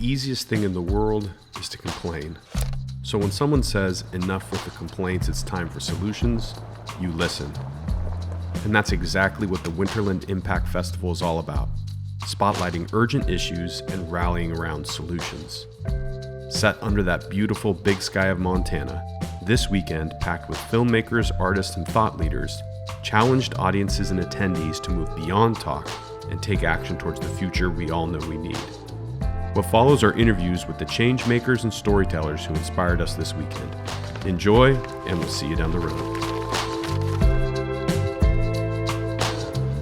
easiest thing in the world is to complain. So when someone says, enough with the complaints, it's time for solutions, you listen. And that's exactly what the Winterland Impact Festival is all about, spotlighting urgent issues and rallying around solutions. Set under that beautiful big sky of Montana, this weekend, packed with filmmakers, artists, and thought leaders, challenged audiences and attendees to move beyond talk and take action towards the future we all know we need. What follows are interviews with the change makers and storytellers who inspired us this weekend. Enjoy, and we'll see you down the road.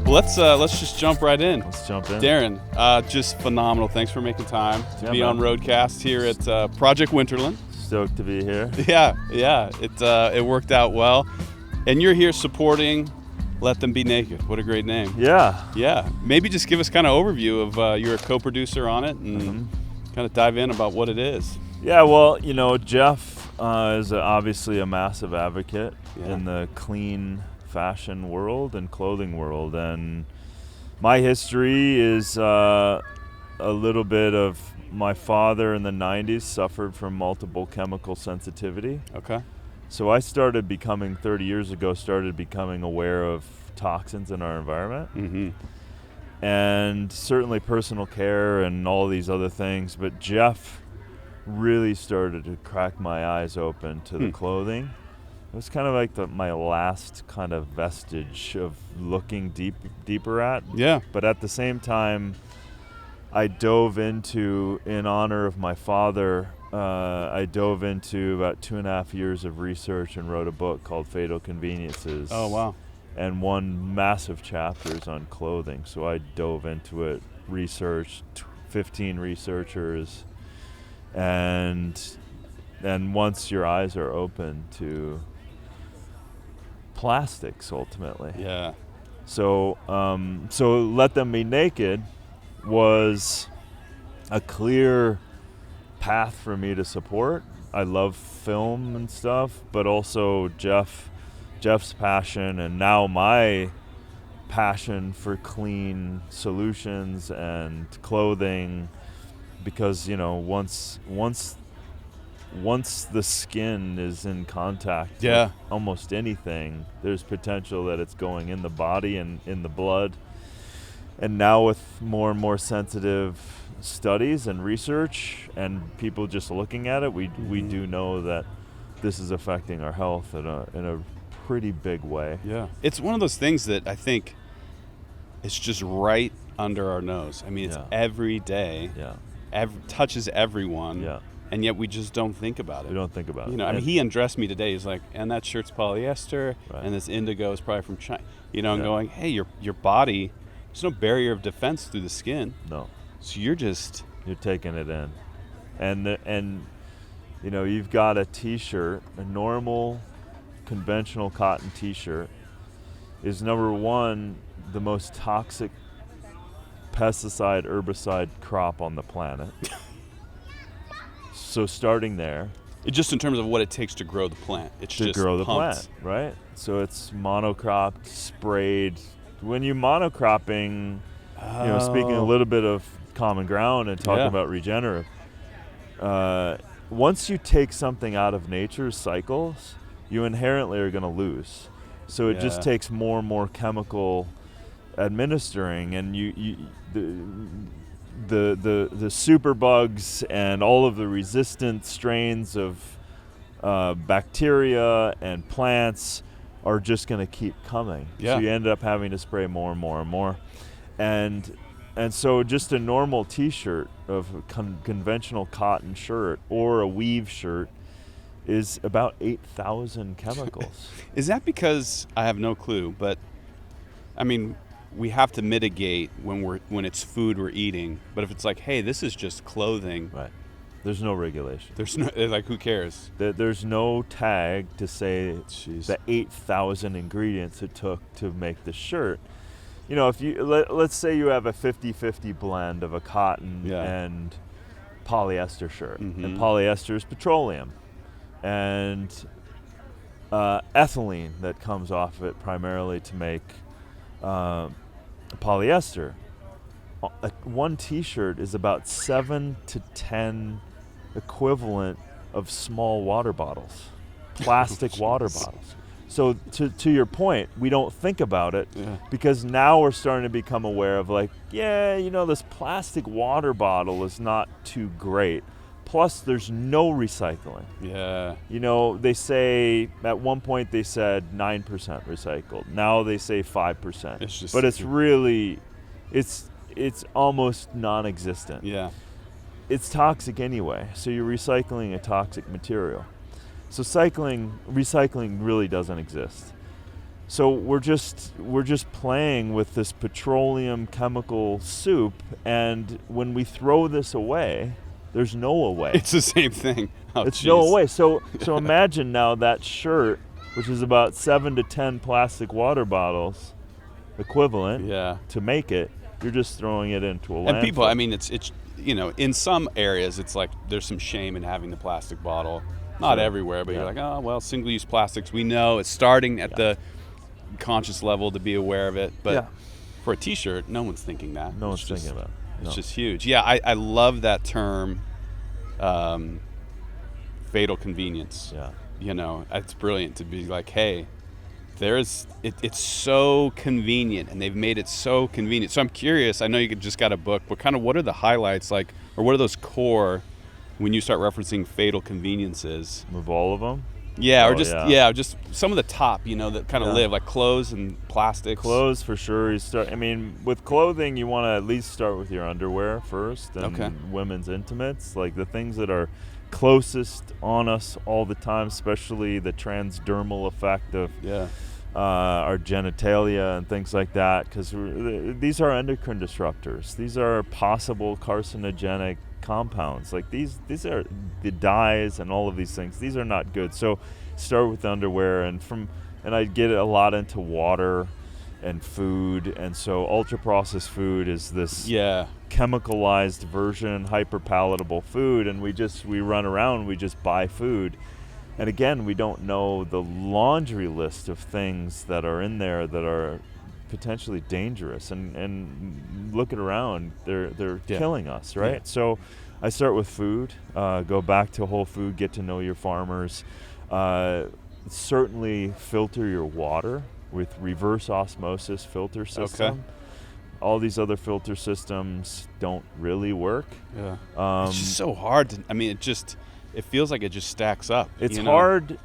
Let's just jump right in. Let's jump in. Darin, just phenomenal. Thanks for making time to be on Roadcast here at Project Winterland. Stoked to be here. Yeah. It worked out well. And you're here supporting Let Them Be Naked. What a great name. Yeah. Maybe just give us kind of overview of, you're a co-producer on it and kind of dive in about what it is. Yeah, well, Jeff is obviously a massive advocate in the clean fashion world and clothing world. And my history is a little bit of my father in the 90s suffered from multiple chemical sensitivity. Okay. So I started becoming 30 years ago aware of toxins in our environment. Mm-hmm. And certainly personal care and all these other things. But Jeff really started to crack my eyes open to the clothing. It was kind of like my last kind of vestige of looking deeper at. Yeah. But at the same time, I dove into, in honor of my father, I dove into about 2.5 years of research and wrote a book called Fatal Conveniences. Oh, wow. And one massive chapter is on clothing. So I dove into it, researched 15 researchers, and once your eyes are open to plastics, ultimately. Yeah. So Let Them Be Naked was a clear path for me to support. I love film and stuff, but also Jeff's passion, and now my passion for clean solutions and clothing, because once the skin is in contact with almost anything, there's potential that it's going in the body and in the blood. And now with more and more sensitive studies and research and people just looking at it, we do know that this is affecting our health in a pretty big way. Yeah. It's one of those things that I think it's just right under our nose. I mean, it's every day. Yeah. Touches everyone. Yeah. And yet we just don't think about it. We don't think about it. I mean, he undressed me today. He's like, and that shirt's polyester, and this indigo is probably from China. I'm going, hey, your body, there's no barrier of defense through the skin. No. So you're taking it in. And you've got a t-shirt, a normal conventional cotton t-shirt is, number one, the most toxic pesticide, herbicide crop on the planet. So starting there. Just in terms of what it takes to grow the plant. It's to just grow the pumped. plant, right? So it's monocropped, sprayed. When you're monocropping, speaking a little bit of common ground and talking about regenerative, once you take something out of nature's cycles, you inherently are going to lose. So it just takes more and more chemical administering, and the super bugs and all of the resistant strains of bacteria and plants are just going to keep coming. Yeah. So you end up having to spray more and more and more. And so just a normal t-shirt of a conventional cotton shirt or a weave shirt is about 8,000 chemicals. Is that because, I have no clue, but I mean, we have to mitigate when it's food we're eating. But if it's like, hey, this is just clothing. Right. There's no regulation. There's no, like, who cares? There's no tag to say the 8,000 ingredients it took to make the shirt. If you let's say you have a 50-50 blend of a cotton and polyester shirt, and polyester is petroleum, and ethylene that comes off it primarily to make polyester. one T-shirt is about 7 to 10 equivalent of small water bottles, plastic water bottles. So to your point, we don't think about it because now we're starting to become aware of like, this plastic water bottle is not too great. Plus, there's no recycling. Yeah. They say, at one point they said 9% recycled. Now they say 5%. But it's really, it's almost non-existent. Yeah. It's toxic anyway, so you're recycling a toxic material. So recycling really doesn't exist. So we're just playing with this petroleum chemical soup, and when we throw this away, there's no away. It's the same thing. It's no away. So imagine now that shirt, which is about 7 to 10 plastic water bottles equivalent to make it, you're just throwing it into a landfill. And people, I mean, it's in some areas it's like there's some shame in having the plastic bottle. Not everywhere, but you're like, oh, well, single-use plastics, we know it's starting at the conscious level to be aware of it. But for a T-shirt, no one's thinking that. No one's thinking about it. It's just huge. Yeah, I love that term, fatal convenience. Yeah. It's brilliant to be like, hey, it's so convenient, and they've made it so convenient. So I'm curious, I know you just got a book, but what are the highlights like, or what are those core when you start referencing fatal conveniences? Of all of them? Yeah, just some of the top, that kind of live, like clothes and plastics. Clothes for sure. With clothing, you want to at least start with your underwear first, and women's intimates, like the things that are closest on us all the time, especially the transdermal effect of our genitalia and things like that, because these are endocrine disruptors. These are possible carcinogenic compounds. Like these are the dyes and all of these things. These are not good. So start with underwear, and I get a lot into water and food, and so ultra processed food is this chemicalized version, hyper palatable food, and we run around, we just buy food, and again, we don't know the laundry list of things that are in there that are potentially dangerous, and looking around, they're killing us, right? So I start with food, go back to whole food, get to know your farmers, certainly filter your water with reverse osmosis filter system. All these other filter systems don't really work. It's just so hard to, it feels like it just stacks up. It's hard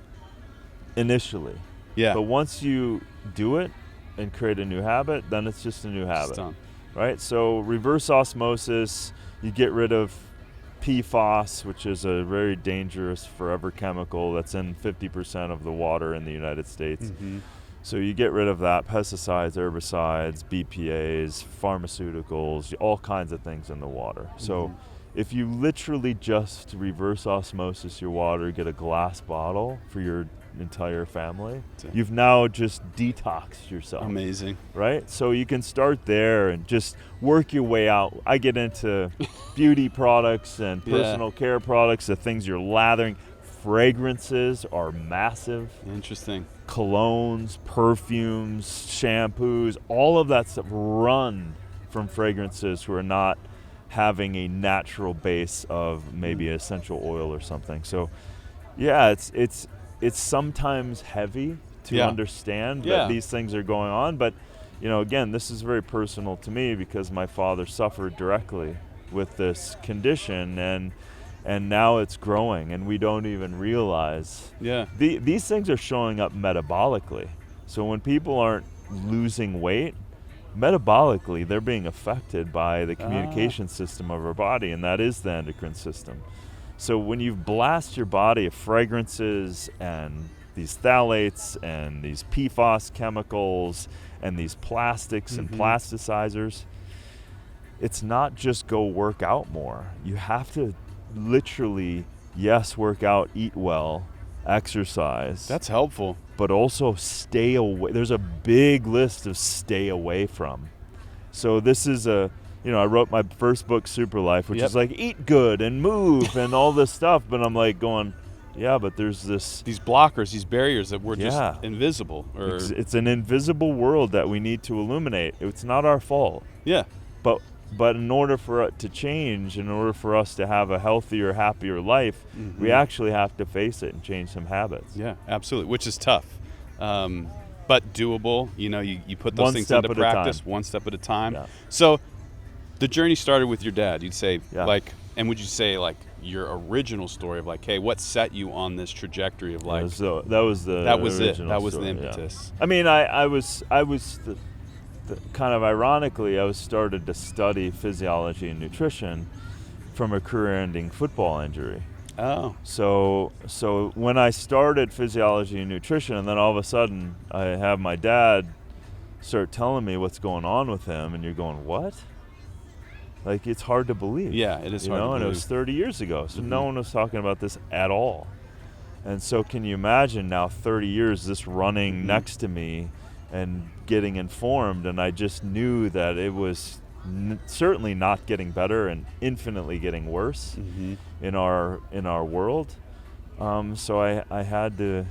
initially, Yeah. But once you do it and create a new habit, then it's just a new habit. It's done. Right? So reverse osmosis, you get rid of PFAS, which is a very dangerous forever chemical that's in 50% of the water in the United States. Mm-hmm. So you get rid of that, pesticides, herbicides, BPAs, pharmaceuticals, all kinds of things in the water. Mm-hmm. So if you literally just reverse osmosis your water, get a glass bottle for your entire family, you've now just detoxed yourself. Amazing. Right? So you can start there and just work your way out. I get into beauty products and personal care products, the things you're lathering. Fragrances are massive. Interesting. Colognes, perfumes, shampoos, all of that stuff run from fragrances who are not having a natural base of maybe essential oil or something. So yeah, it's sometimes heavy to understand that these things are going on, but again, this is very personal to me because my father suffered directly with this condition, and now it's growing, and we don't even realize. These things are showing up metabolically. So when people aren't losing weight, metabolically, they're being affected by the communication system of our body, and that is the endocrine system. So when you blast your body of fragrances and these phthalates and these PFAS chemicals and these plastics and plasticizers, it's not just go work out more. You have to literally, work out, eat well, exercise. That's helpful. But also stay away. There's a big list of stay away from. So this is I wrote my first book, Super Life, which is like eat good and move and all this stuff. But I'm like going, but there's these blockers, these barriers that were just invisible. It's an invisible world that we need to illuminate. It's not our fault. Yeah. But But in order for it to change, in order for us to have a healthier, happier life, we actually have to face it and change some habits. Yeah, absolutely, which is tough. But doable. You put those One things step into at a practice time. one step at a time. Yeah. So the journey started with your dad, you'd say. Yeah. And would you say your original story of hey, what set you on this trajectory of that was the original that was story, the impetus. I mean, I was kind of ironically, I was started to study physiology and nutrition from a career-ending football injury. Oh. So when I started physiology and nutrition, and then all of a sudden I have my dad start telling me what's going on with him, and you're going, what? It's hard to believe. Yeah, it is hard to believe. And it was 30 years ago, so no one was talking about this at all. And so can you imagine now 30 years this running next to me and getting informed, and I just knew that it was certainly not getting better and infinitely getting worse in our world. So I had to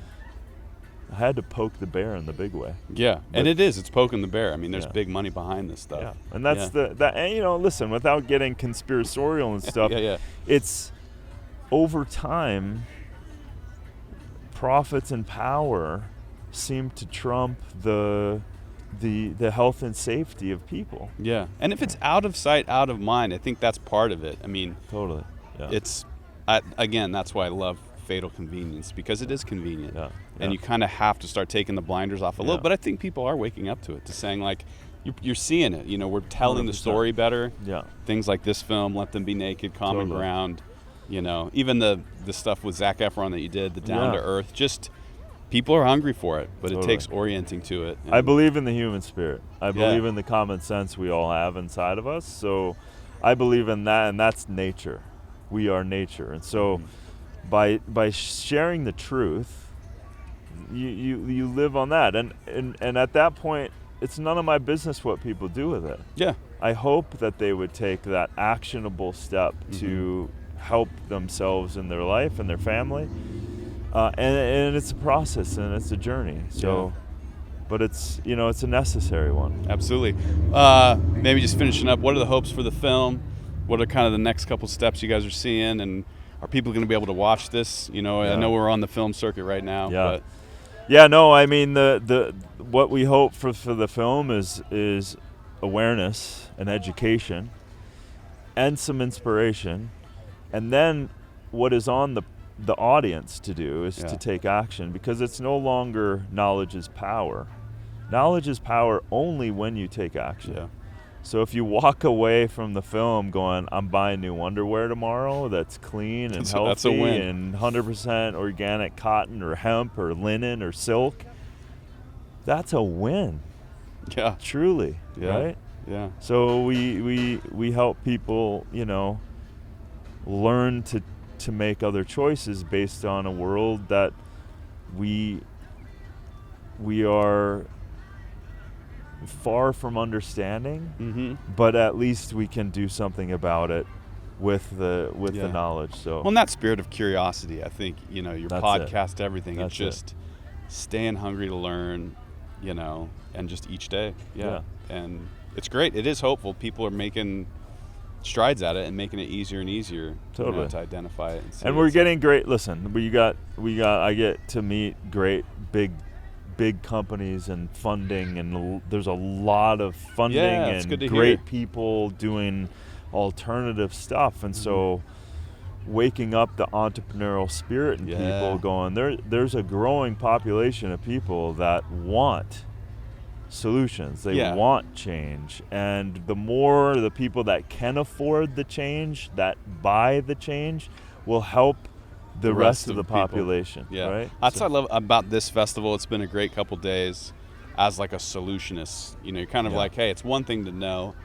poke the bear in the big way. Yeah, and it's poking the bear. I mean, there's big money behind this stuff. Yeah, and that's and listen, without getting conspiratorial and stuff, it's over time, profits and power seem to trump the health and safety of people. Yeah, and if it's out of sight, out of mind, I think that's part of it. I mean, totally. Yeah. Again, that's why I love fatal convenience, because it is convenient. Yeah. And you kind of have to start taking the blinders off a little. But I think people are waking up to it, to saying you're seeing it. We're telling 100%. The story better. Yeah. Things like this film, Let Them Be Naked, Common Totally. Ground. Even the stuff with Zac Efron that you did, the Down to Earth. Just people are hungry for it, but it takes orienting to it. I believe in the human spirit. I believe in the common sense we all have inside of us. So I believe in that, and that's nature. We are nature, and so by sharing the truth, you live on that, and at that point, it's none of my business what people do with it. Yeah. I hope that they would take that actionable step to help themselves in their life and their family, and it's a process and it's a journey. So, but it's it's a necessary one. Absolutely. Maybe just finishing up, what are the hopes for the film? What are kind of the next couple steps you guys are seeing, and are people going to be able to watch this? I know we're on the film circuit right now. Yeah. But Yeah. No. I mean, the what we hope for the film is awareness and education, and some inspiration, and then what is on the audience to do is to take action, because it's no longer knowledge is power. Knowledge is power only when you take action. Yeah. So if you walk away from the film going, I'm buying new underwear tomorrow that's clean and healthy, that's a win. And 100% organic cotton or hemp or linen or silk, that's a win. Yeah. Truly. Yeah. Right? Yeah. So we help people, learn to make other choices based on a world that we are far from understanding, but at least we can do something about it with the knowledge. So in that spirit of curiosity, I think your That's podcast, everything, That's it's just staying hungry to learn, and just each day. Yeah. And it's great. It is hopeful. People are making strides at it and making it easier and easier Totally. To identify it. And we're getting great. Listen, I get to meet great big companies and funding, and there's a lot of funding and great people doing alternative stuff, and so waking up the entrepreneurial spirit in people, going there's a growing population of people that want solutions, they want change, and the more the people that can afford the change, that buy the change, will help the rest of the population. Yeah. Right? That's what I love about this festival. It's been a great couple days as like a solutionist. You're kind of like, hey, it's one thing to know,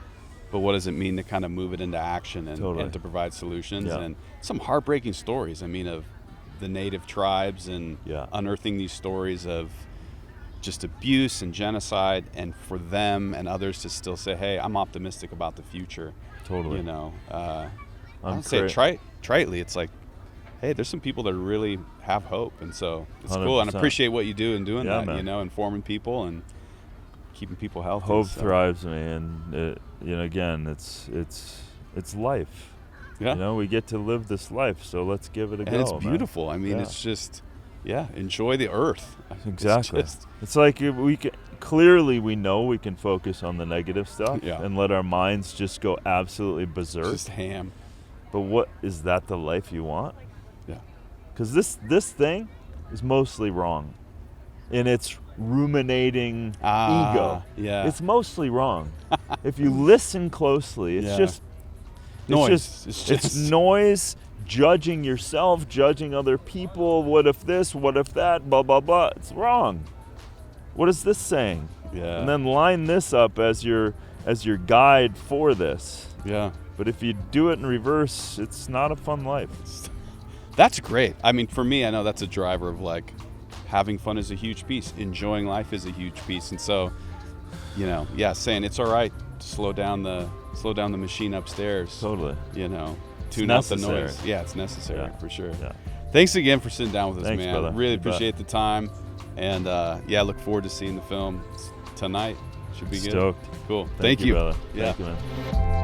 but what does it mean to kind of move it into action and to provide solutions? Yeah. And some heartbreaking stories, of the native tribes and unearthing these stories of just abuse and genocide, and for them and others to still say, hey, I'm optimistic about the future. Totally. I don't say it tritely. It's like, hey, there's some people that really have hope, and so it's 100%. Cool. And I appreciate what you do in doing that, man. Informing people, and keeping people healthy. Hope so. thrives, man. Again, it's life. Yeah. You know, we get to live this life, so let's give it a go. And it's man. beautiful. I mean, Yeah. it's just, enjoy the earth. Exactly. It's just, It's like we can clearly we know we can focus on the negative stuff Yeah. and let our minds just go absolutely berserk. just ham. But what is that the life you want? Yeah. Because this thing is mostly wrong, in its ruminating ego. Yeah. It's mostly wrong. If you listen closely, it's Yeah. just Noise. It's noise. Judging yourself, judging other people. What if this? What if that? Blah blah blah. It's wrong. What is this saying? Yeah. And then line this up as your guide for this. Yeah. But if you do it in reverse, it's not a fun life. That's great. I mean, for me, I know that's a driver of like having fun is a huge piece. Enjoying life is a huge piece. And so, saying it's all right to slow down the machine upstairs. Totally. Tune out the necessary. noise. Yeah, it's necessary for sure. Yeah. Thanks again for sitting down with us, Thanks, man. brother. Really You bet. appreciate the time. And look forward to seeing the film tonight. Should be good. Stoked. Cool. Thank you, brother. Yeah. Thank you, man.